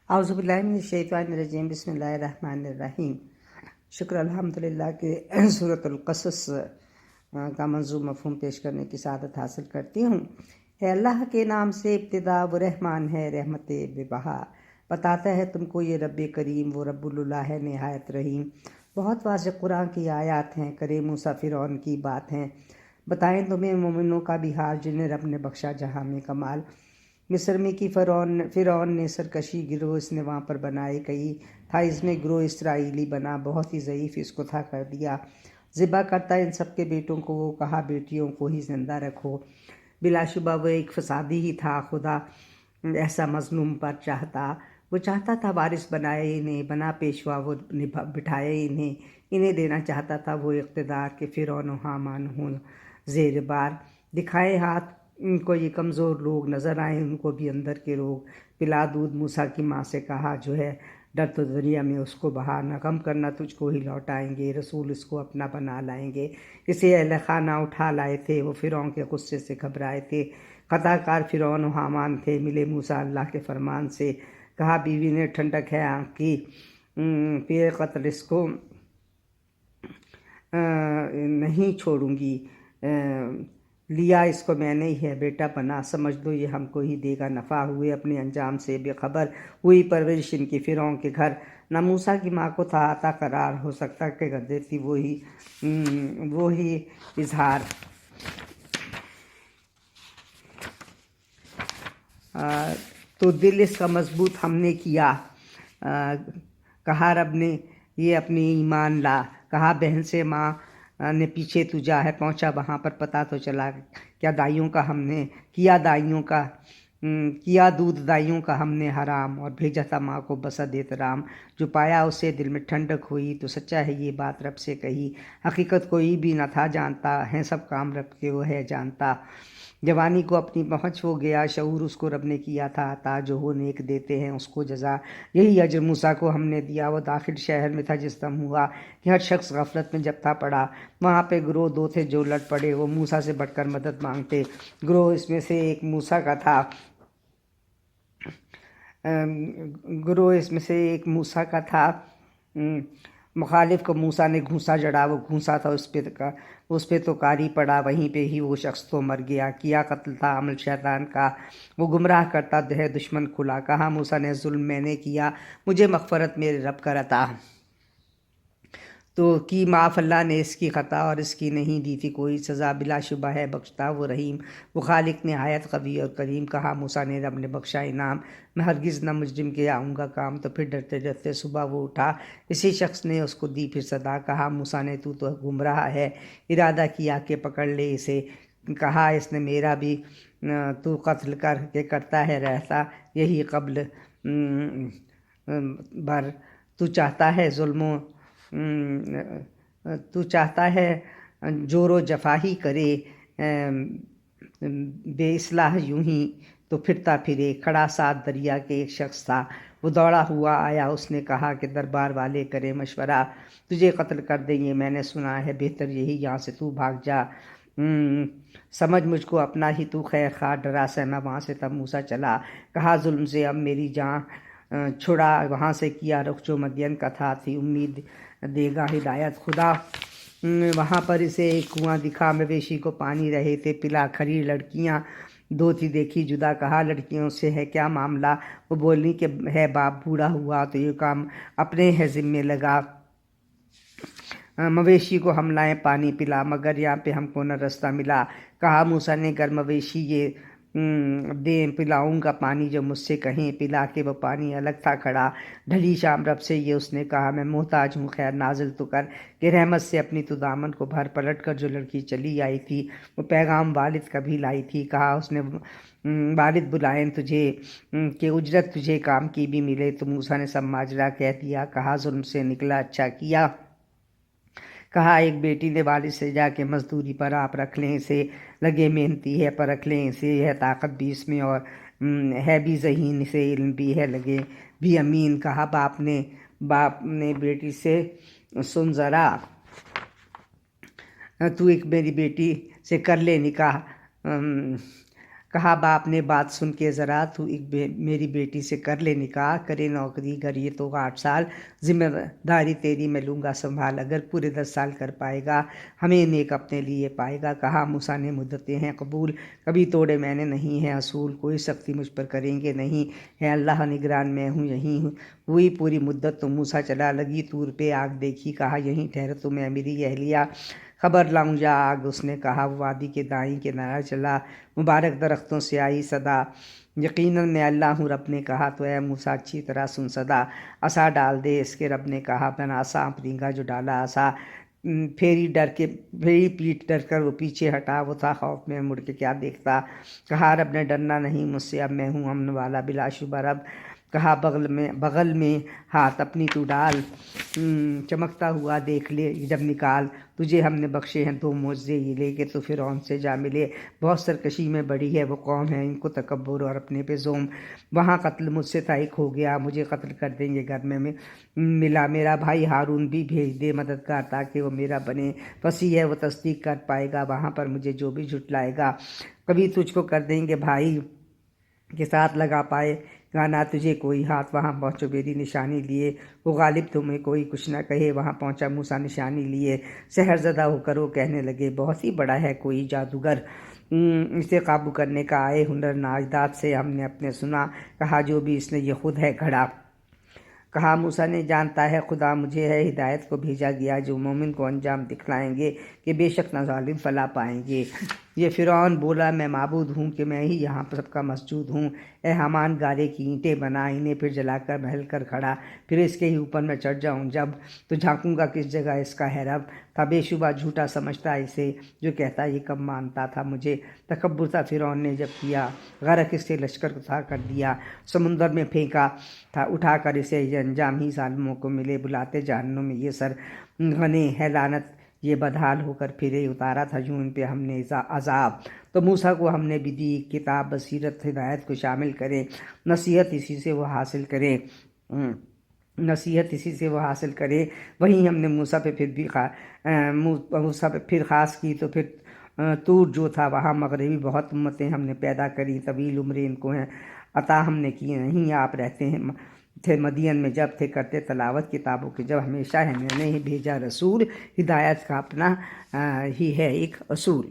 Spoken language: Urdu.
اعوذ باللہ من الشیطان الرجیم، بسم اللہ الرحمن الرحیم۔ شکر الحمدللہ کہ سورۃ القصص کا منظور مفہوم پیش کرنے کی سعادت حاصل کرتی ہوں۔ ہے اللہ کے نام سے ابتدا، وہ رحمان ہے رحمت بے بہا، بتاتا ہے تم کو یہ رب کریم، وہ رب اللہ ہے نہایت رحیم۔ بہت واضح قرآن کی آیات ہیں، کرے موسیٰ فرعون کی بات ہیں، بتائیں تمہیں مومنوں کا بھی حال جنہیں رب نے بخشا جہاں میں کمال۔ مصر میں کی فرعون نے سرکشی، گروہ اس نے وہاں پر بنائے کئی، تھا اس میں گروہ اسرائیلی بنا، بہت ہی ضعیف اس کو تھا کر دیا، ذبح کرتا ان سب کے بیٹوں کو، وہ کہا بیٹیوں کو ہی زندہ رکھو۔ بلا شبہ وہ ایک فسادی ہی تھا، خدا ایسا مظلوم پر چاہتا، وہ چاہتا تھا وارث بنائے انہیں، بنا پیشوا وہ بٹھائے انہیں دینا چاہتا تھا وہ اقتدار کہ فرعون و حامان ہوں زیر بار، دکھائے ہاتھ ان کو یہ کمزور لوگ، نظر آئیں ان کو بھی اندر کے روگ۔ پلا دودھ، موسیٰ کی ماں سے کہا جو ہے ڈر تو دنیا میں اس کو بہا، نہ غم کرنا تجھ کو ہی لوٹائیں گے، رسول اس کو اپنا بنا لائیں گے۔ اسے اہل خانہ اٹھا لائے تھے، وہ فرعون کے غصے سے گھبرائے تھے، خطا کار فرعون و حامان تھے، ملے موسیٰ اللہ کے فرمان سے، کہا بیوی نے ٹھنڈک ہے آنکھ کی، پیر قتل اس کو نہیں چھوڑوں گی، لیا اس کو میں نے ہی ہے بیٹا بنا، سمجھ دو یہ ہم کو ہی دے گا نفع، ہوئے اپنے انجام سے بے خبر، ہوئی پرورش ان کی فرعون کے گھر، نہ موسیٰ کی ماں کو تھا عطا قرار، ہو سکتا کہ کر دیتی وہی اظہار۔ تو دل اس کا مضبوط ہم نے کیا، کہا رب نے یہ اپنی ایمان لا، کہا بہن سے ماں نے پیچھے تو جا ہے، پہنچا وہاں پر پتہ تو چلا کیا دائیوں کا ہم نے کیا دودھ دائیوں کا ہم نے حرام، اور بھیجا تھا ماں کو بسد احترام، جو پایا اسے دل میں ٹھنڈک ہوئی، تو سچا ہے یہ بات رب سے کہی، حقیقت کوئی بھی نہ تھا جانتا، ہیں سب کام رب کے وہ ہے جانتا۔ جوانی کو اپنی پہنچ ہو گیا، شعور اس کو رب نے کیا تھا عطا، جو ہو نیک دیتے ہیں اس کو جزا، یہی اجر موسیٰ کو ہم نے دیا۔ وہ داخل شہر میں تھا جس دم ہوا کہ ہر شخص غفلت میں جب تھا پڑا، وہاں پہ گروہ دو تھے جو لڑ پڑے، وہ موسیٰ سے بڑھ کر مدد مانگتے، گروہ اس میں سے ایک موسیٰ کا تھا، مخالف کو موسیٰ نے گھونسا جڑا، وہ گھونسا تھا اس پہ تو کاری پڑا، وہیں پہ ہی وہ شخص تو مر گیا، کیا قتل تھا عمل شیطان کا، وہ گمراہ کرتا ہے دشمن کھلا، کہا موسیٰ نے ظلم میں نے کیا، مجھے مغفرت میرے رب کا عطا، تو کی معاف اللہ نے اس کی خطا، اور اس کی نہیں دی تھی کوئی سزا، بلا شبہ ہے بخشتا وہ رحیم، وہ خالق نہایت قوی اور کریم، کہا موسیٰ نے رب نے بخشا انعام، میں ہرگز نہ مجرم کے آؤں گا کام، تو پھر ڈرتے ڈرتے صبح وہ اٹھا، اسی شخص نے اس کو دی پھر صدا، کہا موسیٰ نے تو گمراہ ہے، ارادہ کیا کہ پکڑ لے اسے، کہا اس نے میرا بھی تو قتل کر کے کرتا ہے رہتا، یہی قبل بر تو چاہتا ہے تو چاہتا ہے جور و جفا ہی کرے، بے اصلاح یوں ہی تو پھرتا پھرے، کھڑا ساتھ دریا کے ایک شخص تھا، وہ دوڑا ہوا آیا، اس نے کہا کہ دربار والے کرے مشورہ، تجھے قتل کر دیں گے میں نے سنا ہے، بہتر یہی یہاں سے تو بھاگ جا، سمجھ مجھ کو اپنا ہی تو خیر خواہ، ڈرا سہما وہاں سے تب موسیٰ چلا، کہا ظلم سے اب میری جان چھڑا، وہاں سے کیا رخ جو مدین کا تھا، تھی امید دے گا ہدایت خدا، وہاں پر اسے ایک کنواں دکھا، مویشی کو پانی رہے تھے پلا، کھری لڑکیاں دو تھی دیکھی جدا، کہا لڑکیوں سے ہے کیا معاملہ، وہ بولنی کہ ہے باپ بوڑھا ہوا تو یہ کام اپنے ہے ذمے لگا، مویشی کو ہم لائیں پانی پلا، مگر یہاں پہ ہم کو نہ رستہ ملا، کہا موسیٰ نے گر مویشی یہ دیں پلاؤں گا پانی جو مجھ سے کہیں، پلا کے وہ پانی الگ تھا کھڑا، ڈھلی شام رب سے یہ اس نے کہا میں محتاج ہوں خیر نازل تو کر، کہ رحمت سے اپنی تو دامن کو بھر، پلٹ کر جو لڑکی چلی آئی تھی وہ پیغام والد کا بھی لائی تھی، کہا اس نے والد بلائیں تجھے کہ اجرت تجھے کام کی بھی ملے، تو موسیٰ نے سب ماجرا کہہ دیا، کہا ظلم سے نکلا اچھا کیا، کہا ایک بیٹی نے والد سے جا کے مزدوری پر آپ رکھ لیں اسے، لگے محنتی ہے پر رکھ لیں اسے، ہے طاقت بھی اس میں اور ہے بھی ذہین سے، علم بھی ہے لگے بھی امین، کہا باپ نے بیٹی سے سن ذرا، تو ایک میری بیٹی سے کر لے نکاح، کہا باپ نے بات سن کے ذرا تو میری بیٹی سے کر لے نکاح، کرے نوکری، گھر یہ تو 8 سال ذمہ داری تیری میں لوں گا سنبھال، اگر پورے 10 سال کر پائے گا ہمیں نیک اپنے لیے پائے گا۔ کہا موسیٰ نے مدتیں ہیں قبول، کبھی توڑے میں نے نہیں ہیں اصول، کوئی سختی مجھ پر کریں گے نہیں، ہے اللہ نگران میں ہوں یہیں ہوں۔ ہوئی پوری مدت تو موسیٰ چلا، لگی طور پہ آگ دیکھی، کہا یہیں ٹھہر تو میں میری اہلیہ خبر لاؤں جا آگ۔ اس نے کہا وہ وادی کے دائیں کنارہ چلا، مبارک درختوں سے آئی صدا، یقیناً میں اللہ ہوں۔ رب نے کہا تو اے موسیٰ اچھی طرح سن صدا، عصا ڈال دے اس کے، رب نے کہا بنا سانپ رینگا جو ڈالا عصا، پھیری پیٹھ ڈر کر وہ پیچھے ہٹا، وہ تھا خوف میں مڑ کے کیا دیکھتا، کہا رب نے ڈرنا نہیں مجھ سے، اب میں ہوں امن والا بلا شبہ رب۔ کہا بغل میں ہاتھ اپنی تو ڈال، چمکتا ہوا دیکھ لے جب نکال، تجھے ہم نے بخشے ہیں 2 معجزے، یہ لے کے تو فرعون سے جا ملے، بہت سرکشی میں بڑی ہے وہ قوم ہے، ان کو تکبر اور اپنے پہ ظلم، وہاں قتل مجھ سے طے ہو گیا، مجھے قتل کر دیں گے گھر میں ملا، میرا بھائی ہارون بھی بھیج دے مددگار تاکہ وہ میرا بنے، فصیح ہے وہ تصدیق کر پائے گا وہاں پر مجھے جو بھی جھٹلائے گا، کبھی تجھ کو کر دیں گے بھائی کے ساتھ لگا پائے گا نہ تجھے کوئی ہاتھ، وہاں پہنچو میری نشانی لیے، وہ غالب تمہیں کوئی کچھ نہ کہے، وہاں پہنچا موسیٰ نشانی لیے، سحر زدہ ہو کر وہ کہنے لگے بہت ہی بڑا ہے کوئی جادوگر، اسے قابو کرنے کا آئے ہنر ناجداد سے ہم نے اپنے سنا، کہا جو بھی اس نے یہ خود ہے گھڑا۔ کہا موسیٰ نے جانتا ہے خدا مجھے ہے ہدایت کو بھیجا گیا، جو مومن کو انجام دکھلائیں گے کہ بے شک نہ ظالم فلاح پائیں گے۔ یہ فرعون بولا میں معبود ہوں کہ میں ہی یہاں پر سب کا مسجود ہوں، اے حامان گارے کی اینٹیں بنا، انہیں پھر جلا کر محل کر کھڑا، پھر اس کے ہی اوپر میں چڑھ جاؤں جب، تو جھانکوں گا کس جگہ اس کا ہے رب، تھا بے شبہ جھوٹا سمجھتا اسے جو کہتا یہ کب مانتا تھا مجھے، تکبر تھا فرعون نے جب کیا، غرق اس سے لشکر کو تھا کر دیا، سمندر میں پھینکا تھا اٹھا کر اسے، یہ انجام ہی ظالموں کو ملے، بلاتے جہنم میں یہ سر غنے ہے لعنت، یہ بدحال ہو کر پھرے، اتارا تھا یوں ان پہ ہم نے عذاب۔ تو موسیٰ کو ہم نے بھی دی کتاب بصیرت ہدایت کو شامل کرے، نصیحت اسی سے وہ حاصل کرے، وہیں ہم نے موسیٰ پہ پھر خاص کی، تو پھر طور جو تھا وہاں مغربی بہت امتیں ہم نے پیدا کری، طویل عمریں ان کو ہیں عطا ہم نے کی، نہیں آپ رہتے ہیں تھے مدین میں جب تھے کرتے تلاوت کتابوں کی، جب ہمیشہ ہے میں نے ہی بھیجا رسول، ہدایت کا اپنا ہی ہے ایک اصول۔